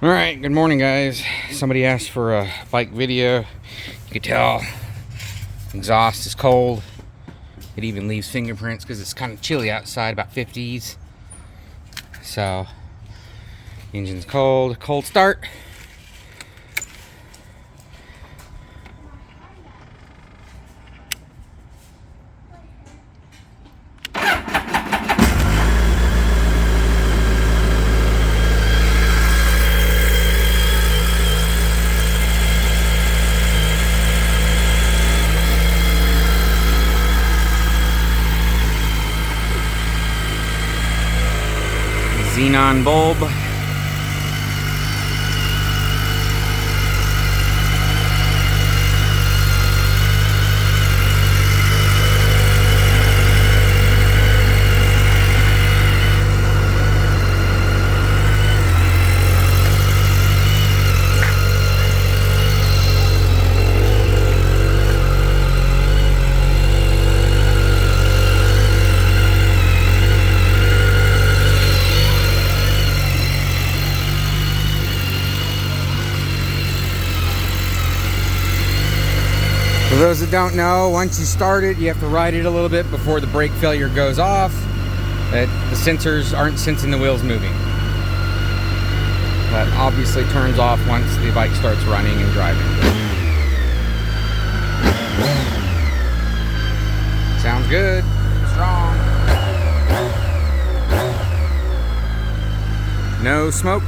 Alright, good morning guys. Somebody asked for a bike video. You can tell exhaust is cold. It even leaves fingerprints because it's kind of chilly outside, about 50s. So, engine's cold. Cold start. Xenon bulb. For those that don't know, once you start it, you have to ride it a little bit before the brake failure goes off. The sensors aren't sensing the wheels moving. That obviously turns off once the bike starts running and driving. Sounds good. Strong. No smoke.